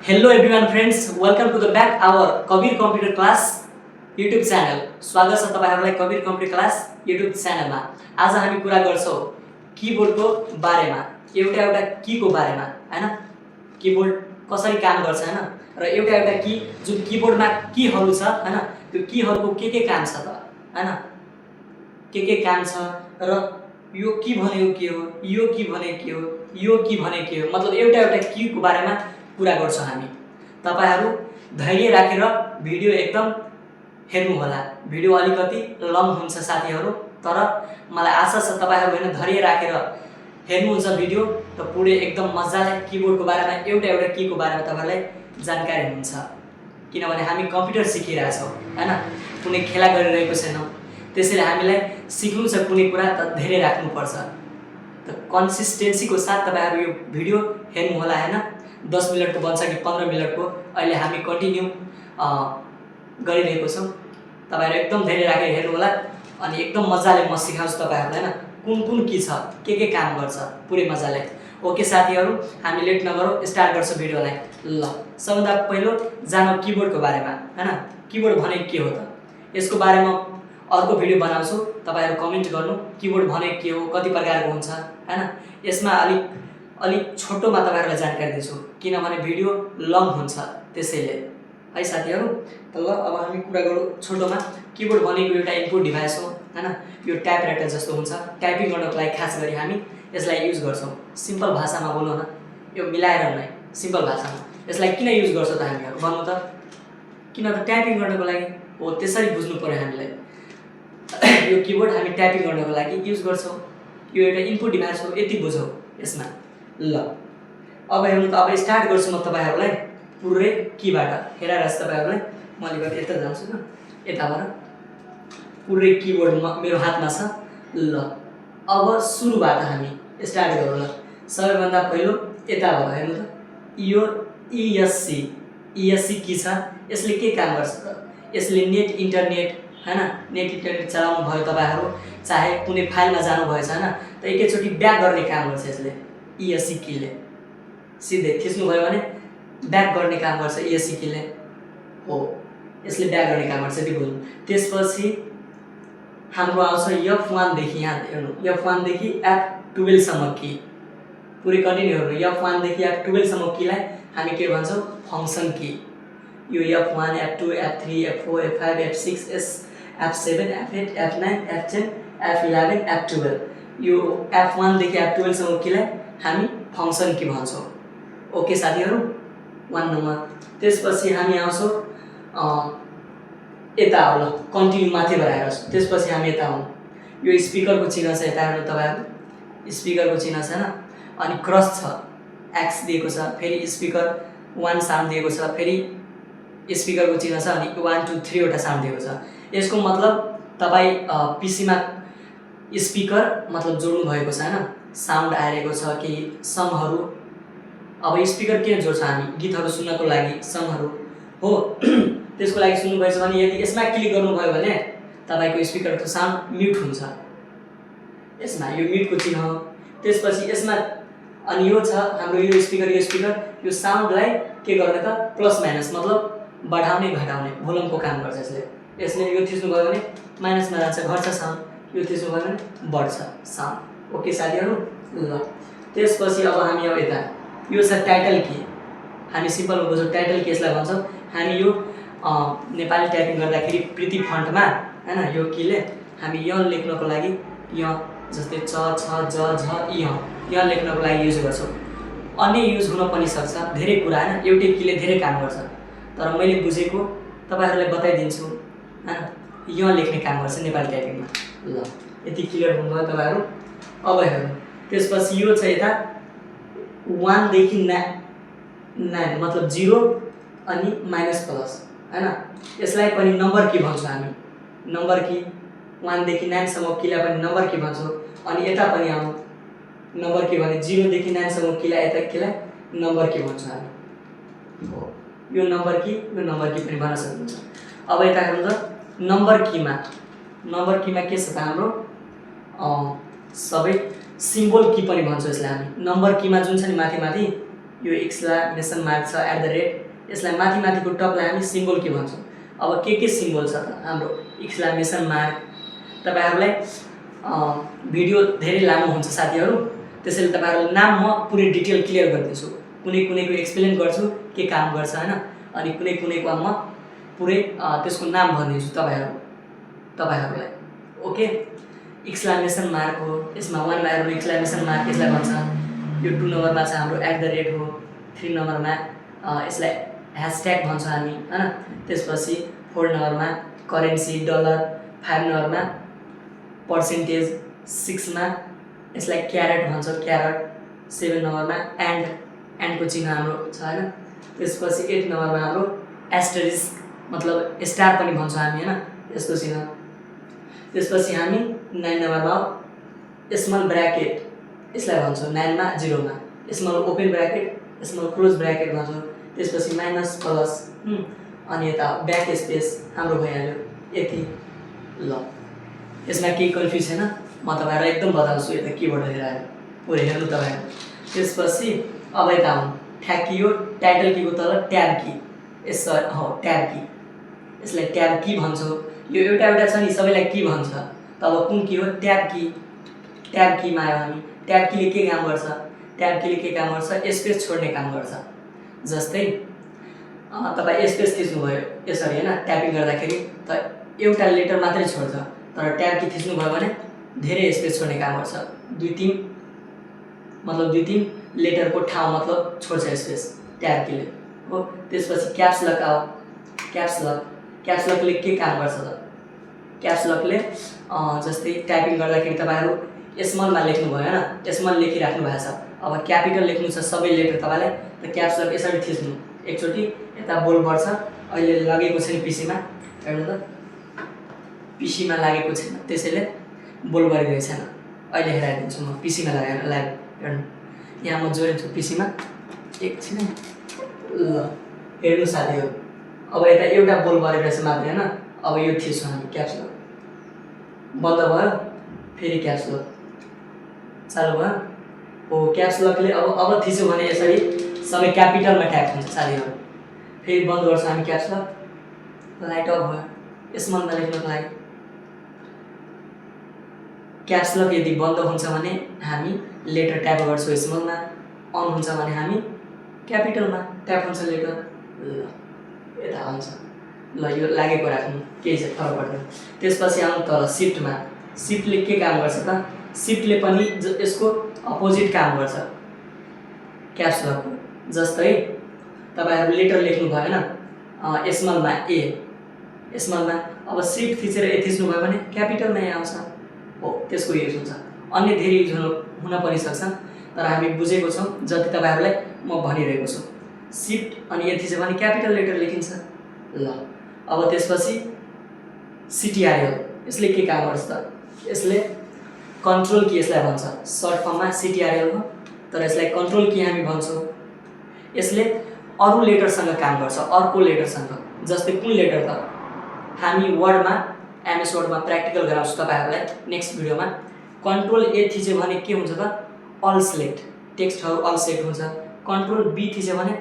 Hello everyone friends, welcome to the back our Kabir Computer Class YouTube channel. स्वागत छ तपाईहरुलाई Kabir computer class YouTube च्यानलमा। आज हामी कुरा गर्छौं किबोर्डको बारेमा, एउटा की को बारेमा, हैन? किबोर्ड कसरी काम गर्छ हैन? र एउटा की जुन किबोर्डमा कीहरु छ हैन? त्यो कीहरुको के काम छ त, हैन? के काम छ र यो की भनेको के हो, यो की भने के हो, यो की भने के हो, मतलब एउटा की को बारेमा कुरा गर्छौं हामी। तपाईहरु धैर्य राखेर भिडियो एकदम हेर्नु होला। भिडियो अलिकति लङ हुन्छ साथीहरु, तर मलाई आशा छ तपाईहरु हैन धैर्य राखेर हेर्नुहुन्छ भिडियो त पुरै एकदम मजाले किबोर्डको बारेमा एउटा की को बारेमा तपाईहरुलाई जानकारी हुन्छ। किनभने हामी कम्प्युटर सिकिरहेका छौं, हैन? कुनै खेला गरिरहेको छैनौं। त्यसैले हामीलाई सिक्नु छ कुनै कुरा त धैर्य राख्नु पर्छ। त कन्सिस्टेन्सी को साथ तपाईहरु यो भिडियो हेर्नु होला, हैन? 10 मिनेटको बन्छ कि 15 मिनेटको अहिले हामी कन्टिन्यू गरिरहेको छौं। तपाईहरु एकदम धैर्य राखेर हेर्नु होला अनि एकदम मजाले म सिकाउँछु तपाईहरुलाई, हैन? कुन की छ, के काम गर्छ पुरै मजाले। ओके साथीहरु, हामी लेट नगरौँ, स्टार्ट गर्छौं भिडियोलाई। ल, सबभन्दा पहिलो जानो किबोर्डको बारेमा, हैन? किबोर्ड भने के हो त? यसको बारेमा अर्को भिडियो बनाउँछु, तपाईहरु कमेन्ट गर्नु किबोर्ड भने के हो, कति प्रकारको हुन्छ, हैन? यसमा अलिक छोटोमा तपाईहरुलाई जानकारी दिन्छु किनभने भिडियो लङ हुन्छ त्यसैले, है साथीहरु? त ल अब हामी कुरा गरौँ छोटोमा। किबोर्ड भनेको एउटा इनपुट डिभाइस हो, हैन? यो टाइपराइटर जस्तो हुन्छ। टाइपिङ गर्नको लागि खास गरी हामी यसलाई युज गर्छौं। सिम्पल भाषामा बोलौँ न, यो मिलाएर नै सिम्पल भाषामा यसलाई किन युज गर्छौं त हामीहरु भन्नु त? किन त टाइपिङ गर्नको लागि हो, त्यसरी बुझ्नु पर्यो हामीलाई। यो किबोर्ड हामी टाइपिङ गर्नको लागि युज गर्छौं। यो एउटा इनपुट डिभाइस हो, यति बुझौ यसमा। ल अब हेर्नु त, अब स्टार्ट गर्छु म तपाईहरुलाई पुरै कीबाट। हेरारस तपाईहरुलाई म अलिकति यता जान्छु न, यताबाट पुरै कीबोर्ड मेरो हातमा छ। ल अब सुरुबाट हामी स्टार्ट गरौँ। ल सबैभन्दा पहिलो यताबाट हेर्नु त, यो ESC की छ। यसले के काम गर्छ त? यसले नेट इन्टरनेट, हैन? नेट इन्टरनेट चलाउनु भयो तपाईहरु, चाहे कुनै फाइलमा जानु भएछ, हैन? त एकैचोटी ब्याक गर्ने काम गर्छ यसले। ESC कीले सिधै थिच्नु भयो भने ब्याक गर्ने काम गर्छ ESC कीले। हो, यसले ब्याक गर्ने काम गर्छ, यति बुझ्नु। त्यसपछि हाम्रो आउँछ F1 देखि, यहाँ हेर्नु, F1 देखि F12 सम्म की। पुरै कन्टिन्यू हेर्नु, F1 देखि F12 सम्म कीलाई हामी के भन्छौं? फंक्सन की। यो F1 F2 F3 F4 F5 F6 F7 F8 F9 F10 F11 F12, यो F1 देखि F12 सम्म कीलाई हामी फंक्सन की भन्छौं। ओके साथीहरु, 1 नम्बर। त्यसपछि हामी आउँछौं यता हो। ल कन्टिन्यू माथि बढाएर, त्यसपछि हामी यता आउँ। यो स्पिकरको चिन्ह छ, यता हेर्नु तपाईहरु, स्पिकरको चिन्ह छ हैन? अनि क्रस छ, एक्स दिएको छ, फेरि स्पिकर 1 साउन्ड दिएको छ, फेरि स्पिकरको चिन्ह छ अनि 1 2 3 वटा साउन्ड दिएको छ। यसको मतलब तपाई पीसी मा स्पिकर मतलब जोड्नु भएको छ, हैन? साउन्ड आइरहेको छ कि सङहरु। अब स्पिकर किन जोड्छ हामी? गीतहरु सुन्नको लागि, सङहरु हो। त्यसको लागि सुन्नु भएछ भने यदि यसमा क्लिक गर्नु भयो भने तपाईको स्पिकरको साउन्ड म्युट हुन्छ। यसमा यो म्युटको चिन्ह हो। त्यसपछि यसमा अनि यो छ हाम्रो यो स्पिकर, यो साउन्डलाई के गर्ने त? प्लस माइनस मतलब बढाउने घटाउने भोल्युमको काम गर्छ यसले। यसले यो थिच्नु भयो भने माइनसमा जान्छ, घट्छ साउन्ड। यो थिच्नु भयो भने बढ्छ साउन्ड। ओके साथीहरु? ल त्यसपछि अब हामी अब यता, यो छ टाइटल की। हामी सिम्पल बुझ्छौं, टाइटल की यसलाई भन्छौं। हामी यो नेपाली टाइपिङ गर्दाखेरि प्रिति फन्टमा, हैन? यो कीले हामी य लेख्नको लागि य जस्तै च छ ज झ य लेख्नको लागि युज गर्छौं। अन्य युज हुन पनि सक्छ, धेरै कुरा, हैन? एउटै कीले धेरै काम गर्छ, तर मैले बुझेको तपाईहरुलाई बताइदिन्छु, हैन? य लेख्ने काम गर्छ नेपाली टाइपिङमा। ल यति क्लियर हुनुभयो तपाईहरु? अब हेर्नु, त्यसपछि यो छ यता 1 देखि 9 मतलब 0 अनि माइनस प्लस, हैन? यसलाई पनि नम्बर की भन्छौं हामी। नम्बर की 1 देखि 9 सम्म कीलाई पनि नम्बर की भन्छौं। अनि यता पनि आउँ, नम्बर की भने 0 देखि 9 सम्म कीलाई, यता कीलाई नम्बर की भन्छौं हामी। हो, यो नम्बर की पनि भन्न सक्नुहुन्छ। अब यता हेर्नु त, नम्बर कीमा के छ त हाम्रो? सबै सिम्बल की पनि भन्छौं यसलाई हामी। नम्बर कीमा जुन छ नि माथि यो एक्सक्लेमेसन मार्क छ @ यसलाई माथि माथिको टपलाई हामी सिम्बल के भन्छौँ। अब के सिम्बल छ त हाम्रो एक्सक्लेमेसन मार्क। तपाईहरुलाई भिडियो धेरै लामो हुन्छ साथीहरु, त्यसैले तपाईहरुलाई नाम म पुरै डिटेल क्लियर गर्दैछु। कुनैको एक्सप्लेन गर्छु के काम गर्छ हैन, अनि कुनैको म पुरै त्यसको नाम भन्दिन्छु तपाईहरुलाई। ओके, एक्सक्लेमेसन मार्क हो। यसमा 1 मा हेर्नु एक्सक्लेमेसन मार्क यसलाई भन्छ। यो 2 नम्बरमा चाहिँ हाम्रो @ हो। 3 नम्बरमा यसलाई # भन्छ हामी हैन। त्यसपछि 4 नम्बरमा करेन्सी डलर, 5 नम्बरमा पर्सेन्टेज, 6 मा यसलाई क्यारेट भन्छ क्यारेट, 7 नम्बरमा एन्डको चिन्ह हाम्रो छ हैन। त्यसपछि 8 नम्बरमा हाम्रो एस्टरिस्क मतलब स्टार पनि भन्छ हामी हैन, यस्तो चिन्ह। त्यसपछि हामी 9 नम्बरमा स्मल ब्र्याकेट यसलाई भन्छौँ। 9 मा 0 मा small open bracket, small close bracket भन्छौँ। त्यसपछि माइनस प्लस अनि यता ब्याक स्पेस हाम्रो भइहाल्यो यति। ल यसमा केही कन्फ्युज छैन, म तपाईहरुलाई एकदम बताउँछु। यता कीबोर्ड हेरेर पुरै हेर्नु तपाईहरु। त्यसपछि अब यता आउँ, ठ्याक्की यो टाइटल कीको तल ट्याब की, ट्याब की, यसलाई ट्याब की भन्छौँ। यो एउटा छ नि सबैलाई की भन्छ, तब कुन की हो ट्याब की। ट्याब कीमा आयो हामी। ट्याब कीले के काम गर्छ, ट्याब कीले के काम गर्छ, स्पेस छोड्ने काम गर्छ। जस्तै तपाई स्पेस थिच्नु भयो यसरी हैन, टाइपिङ गर्दाखेरि त एउटा लेटर मात्रै छोड्छ, तर ट्याब की थिच्नु भयो भने धेरै स्पेस छोड्ने काम गर्छ। 2-3 लेटरको ठाउँ मतलब छोड्छ स्पेस ट्याब कीले हो। त्यसपछि क्याप्स लक आयो। क्याप्स लकले के काम गर्छ त, क्याप्स लकले जस्तै टाइपिङ गर्दाखेरि तपाईहरु स्मलमा लेख्नु भयो हैन, स्मल लेखिराख्नु भएको छ। अब क्यापिटल लेख्नु छ सबै लेटर तपाईलाई, त क्याप्स लक यसरी थिच्नु, एकचोटी यता बोल्ड बढ्छ। अहिले लागेको छैन पीसीमा, हेर्नु त पीसीमा लागेको छैन, त्यसैले बोल्ड गरिरहेको छैन। अहिले हेराइदिन्छु म पीसीमा लगाएर लाइभ हेर्नु। यहाँ म जोडिन्छु पीसीमा एकछिन। ल हेर्नु साथीहरु, अब यता एउटा बोल्ड बढिरहेछ मात्रै हैन। अब यो थिच्छु हामी क्याप्स लक, बन्द भयो, फेरि क्याप्स लक चालु भयो हो। क्याप्स लकले अब थिच्यो भने यसरी सबै क्यापिटलमा टाइप हुन्छ साथीहरु। फेरि बन्द गर्छ हामी क्याप्स लक, लाइट अफ भयो स्मलमा लेख्नको लागि। क्याप्स लक यदि बन्द हुन्छ भने हामी लेटर टाइप गर्छौँ स्मलमा, अन हुन्छ भने हामी क्यापिटलमा टाइप हुन्छ लेटर। ल यता हुन्छ। ल यो लागेको राख्नु, केही चाहिँ फरक पर्दैन। त्यसपछि आउँ तल शिफ्टमा। शिफ्टले के काम गर्छ त, शिफ्टले पनि यसको अपोजिट काम गर्छ क्याप्स लकको। जस्तै तपाईहरु लेटर लेख्नु भयो हैन, स्मलमा ए, स्मलमा अब शिफ्ट थिचेर ए थिच्नु भयो भने क्यापिटलमा ए आउँछ हो। त्यसको युज हुन्छ। अन्य धेरै युज हुन पनि सक्छ, तर हामी बुझेको छौँ जति तपाईहरुलाई म भनिरहेको छु। शिफ्ट अनि ए थिच्यो भने क्यापिटल लेटर लेखिन्छ। ल अब त्यसपछि सिटिआरएल, यसले के काम गर्छ त, यसले कन्ट्रोल की यसलाई भन्छ। सर्ट फर्ममा सिटिआरएल हो, तर यसलाई कन्ट्रोल की हामी भन्छौँ। यसले अरु लेटरसँग काम गर्छ, अर्को लेटरसँग। जस्तै कुन लेटर त, हामी वर्डमा एमएस वर्डमा प्र्याक्टिकल गराउँछु तपाईहरुलाई नेक्स्ट भिडियोमा। कन्ट्रोल ए थिच्यो भने के हुन्छ त, अल सिलेक्ट, टेक्स्टहरु अल सिलेक्ट हुन्छ। कन्ट्रोल बी थिच्यो भने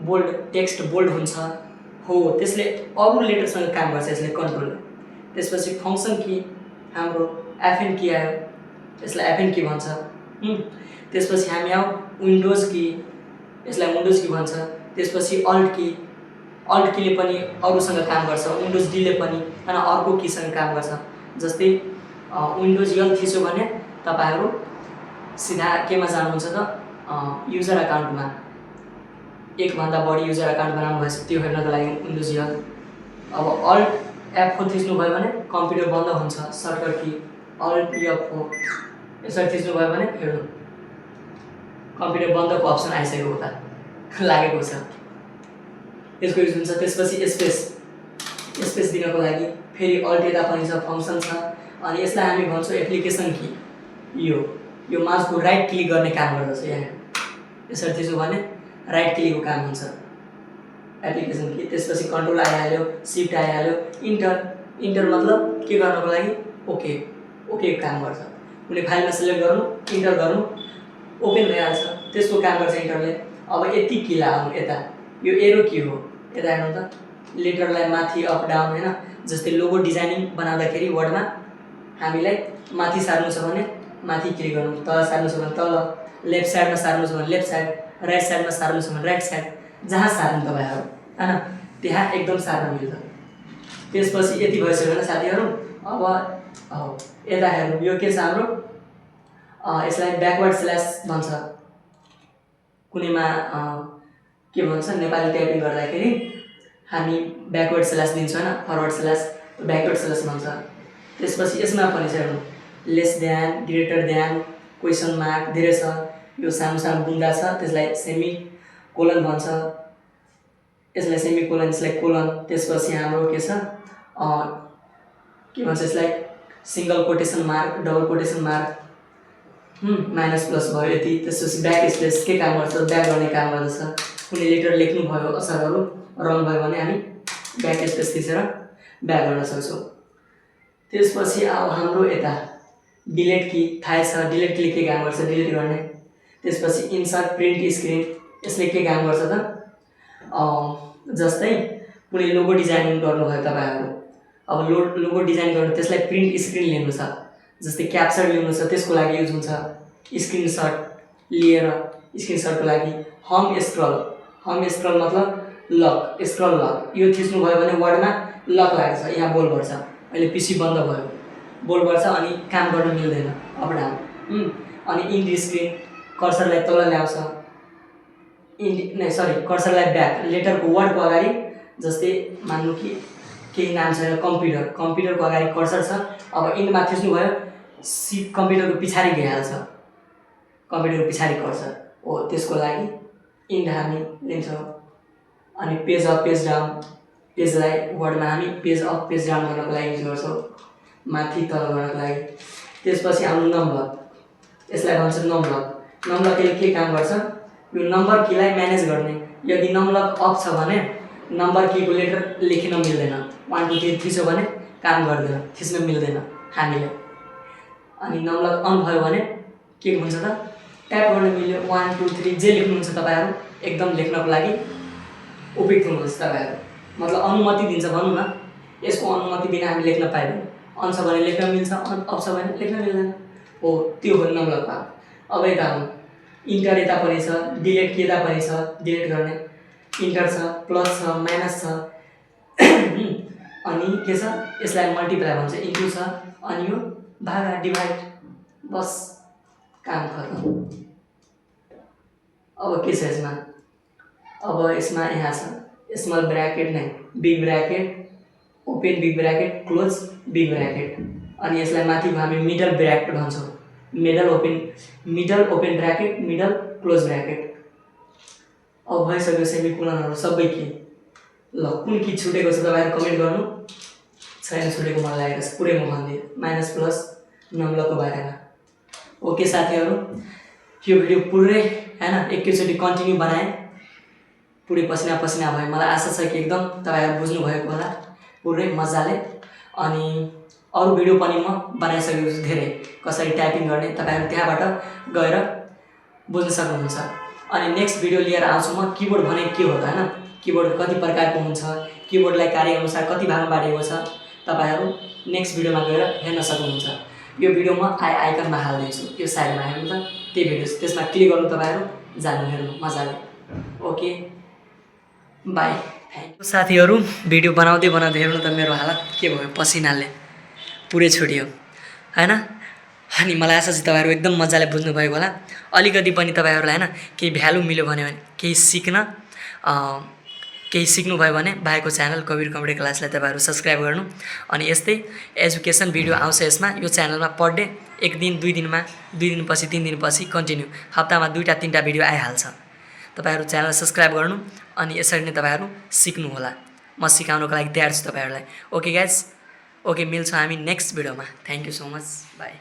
बोल्ड, टेक्स्ट बोल्ड हुन्छ हो। त्यसले अरु लेटरसँग काम गर्छ यसले कन्ट्रोल। त्यसपछि फंक्सन की हाम्रो एफएन की आयो, यसलाई एफएन की भन्छ। त्यसपछि हामी आऊ विन्डोज की, यसलाई विन्डोज की भन्छ। त्यसपछि अल्ट कीले पनि अरुसँग काम गर्छ। विन्डोज डी ले पनि हैन अर्को कीसँग काम गर्छ। जस्तै विन्डोज यल थिच्यो भने तपाईहरु सिधा केमा जानुहुन्छ त, युजर अकाउन्टमा। एक भन्दा बढी युजर अकाउन्ट बनाउनु भएछ त्यो हेर्नको लागि विन्डोज यल। अब अल्ट F4 थिच्नु भयो भने कम्प्युटर बन्द हुन्छ, सर्टकट की अल्ट F4 यसरी थिच्नु भयो भने हेर्नु कम्प्युटर बन्दको अप्सन आइसक्यो, उता लागेको छ, यसको युज हुन्छ। त्यसपछि स्पेस दिनको लागि फेरि अल्ट यता पनि छ, फंक्सन छ, अनि यसलाई हामी भन्छौँ एप्लिकेसन की। यो माउसको राइट क्लिक गर्ने काम गर्दछ। यहाँ यसरी थिच्नु भने राइट क्लिकको काम हुन्छ एप्लिकेसन की। त्यसपछि कन्ट्रोल आइहाल्यो, शिफ्ट आइहाल्यो, इन्टर मतलब के गर्नको लागि ओके काम गर्छ। कुनै फाइलमा सिलेक्ट गर्नु, इन्टर गर्नु, ओपन भइहाल्छ, त्यसको काम गर्छ इन्टरले। अब यति किला आउनु यता यो एरो के हो यता हेर्नु त लेटरलाई माथि अप डाउन हैन जस्तै लोगो डिजाइनिङ बनाउँदाखेरि वर्डमा हामीलाई माथि सार्नु छ भने माथि क्लिक गर्नु तल सार्नु छ भने तल लेफ्ट साइडमा सार्नु छ भने लेफ्ट साइड राइट साइडमा सार्नु छ भने राइट साइड जहाँ सार्नु तपाईहरु हैन त्यहाँ एकदम सार्न मिल्छ त्यसपछि यति भइसक्यो भने साथीहरु अब यता हेर्नु यो के छ हाम्रो यसलाई ब्याकवर्ड स्ल्याश भन्छ कुनैमा के भन्छ नेपाली टाइपिङ गर्दाखेरि हामी ब्याकवर्ड स्ल्याश दिन्छौँ हैन फरवर्ड स्ल्याश ब्याकवर्ड स्ल्याश भन्छ त्यसपछि यसमा पनि छ हेर्नु less than greater than question mark धेरै छ यो सानो सानो बुन्दा छ त्यसलाई सेमी कोलन भन्छ यसलाई सेमी कोलन यसलाई कोलन त्यसपछि हाम्रो के छ के भन्छ यसलाई single quotation mark double quotation mark minus plus भयो यति त्यसपछि ब्याक स्पेस के काम गर्छ ब्याक गर्ने काम गर्दछ कुनै लेटर लेख्नु भयो अक्षरहरू रङ भयो भने हामी ब्याक स्पेस थिचेर ब्याक गर्न सक्छौं त्यसपछि अब हाम्रो यता डिलिट की थाहा छ डिलिट की के काम गर्छ डिलिट गर्ने त्यसपछि इन्सर्ट प्रिन्ट स्क्रिन यसले के काम गर्छ त जस्तै कुनै लोगो डिजाइन गर्नु भयो तपाईहरु अब लोगो डिजाइन गर्नु त्यसलाई प्रिन्ट स्क्रिन लिनु छ जस्तै क्याप्चर लिनु छ त्यसको लागि युज हुन्छ स्क्रिनशट लिएर स्क्रिनशटको लागि होम स्क्रल मतलब लक स्क्रल लक यो थिच्नु भयो भने वर्डमा लक लाग्छ यहाँ बोल्ड गर्छ अहिले पीसी बन्द भयो बोल्ड गर्छ अनि काम गर्न मिल्दैन अप डाउन अनि इन्ड स्क्रिन कर्सरलाई तल ल्याउँछ कर्सरलाई ब्याक लेटरको वर्डको अगाडि जस्तै मान्नु कि केही नाम छ कम्प्युटरको अगाडि कर्सर छ अब इन्डमा थिच्नु भयो कम्प्युटरको पछाडि गइहाल्छ कम्प्युटरको पछाडि कर्सर हो त्यसको लागि इन्ड हामी लिन्छौँ अनि पेज अप पेज डाउन पेजलाई वर्डमा हामी पेज अप पेज डाउन गर्नको लागि युज गर्छौँ माथि तल गर्नको लागि त्यसपछि हाम्रो नम्बर यसलाई भन्छ नम्बरले के काम गर्छ यो नम्बर कीलाई म्यानेज गर्ने यदि नम्बर अप छ भने नम्बर कीको लेटर लेखिन मिल्दैन 1 2 3 थिच्यो भने काम गर्दैन थिच्न मिल्दैन हामीले अनि नम्बर अन भयो भने के हुन्छ त ट्याप गर्न मिल्यो 1 2 3 जे लेख्नुहुन्छ तपाईहरु एकदम लेख्नको लागि उपयुक्त हुनुहुन्छ तपाईहरु मतलब अनुमति दिन्छ भनौं न यसको अनुमति बिना हामी लेख्न पाइदैन अन छ भने लेख्न मिल्छ अफ छ भने लेख्न मिल्दैन हो त्यो हो नम्बर पार्ट अब यता आउँ इन्टर यता पनि छ डिलिट के यता पनि छ डिलिट गर्ने इन्टर छ प्लस छ माइनस छ अनि के छ यसलाई मल्टिप्लाई भन्छ इन्टु छ अनि यो भागा डिभाइड बस काम खतम अब के छ यसमा अब यसमा यहाँ छ स्मल ब्रैकेट नै big bracket open big bracket close big bracket अनि यसलाई माथि हामी मिडल ब्रैकेट भन्छौं middle open bracket middle close bracket अब भइसक्यो सेमिकोलनहरु सबै के ल कुन की छुटेको छ तपाईहरु कमेन्ट गर्नु छैन छुटेको मलाई लागेको छ पुरै म भन्दिए माइनस प्लस नम्बरको बारेमा ओके साथीहरु यो भिडियो पुरै हैन एकैचोटी कन्टिन्यू बनाए पुरै पसिना पसिना भयो मलाई आशा छ कि एकदम तपाईहरु बुझ्नु भएको होला पुरै मजाले अनि अरु भिडियो पनि म बनाइसकेको छु धेरै कसरी टाइपिङ गर्ने तपाईहरु त्यहाँबाट गएर बुझ्न सक्नुहुन्छ अनि नेक्स्ट भिडियो लिएर आउँछु म किबोर्ड भने के हो त हैन किबोर्ड कति प्रकारको हुन्छ किबोर्डलाई कार्य अनुसार कति भागमा बाँडिएको छ तपाईहरु नेक्स्ट भिडियोमा गएर हेर्न सक्नुहुन्छ यो भिडियो म आइकनमा हाल्दैछु यो साइडमा हेर्नु त त्यो भिडियो त्यसमा क्लिक गर्नु तपाईहरु जानु हेर्नु मजाले ओके बाइ थ्यांक यू साथीहरु भिडियो बनाउँदै हेर्नु त मेरो हालत के भयो पसिनाले पुरै छुट्यो हैन अनि मलाई आशा छ तपाईहरु एकदम मजाले बुझ्नु भएको होला अलिकति पनि तपाईहरुलाई हैन केही भ्यालु मिल्यो भने केही सिक्नु भयो भने भाइको च्यानल कबीर कम्प्युटर क्लासलाई तपाईहरु सब्स्क्राइब गर्नु अनि यस्तै एजुकेसन भिडियो आउँछ यसमा यो च्यानलमा पर डे 1 दिन 2 दिनमा 2 दिनपछि 3 दिनपछि कन्टिन्यू हप्तामा 2टा 3टा भिडियो आइहाल्छ तपाईहरु च्यानल सब्स्क्राइब गर्नु अनि यसरी नै तपाईहरु सिक्नु होला म सिकाउनको लागि तयार छु तपाईहरुलाई ओके गाइस ओके मिल्छौं हामी नेक्स्ट भिडियोमा thank you so much by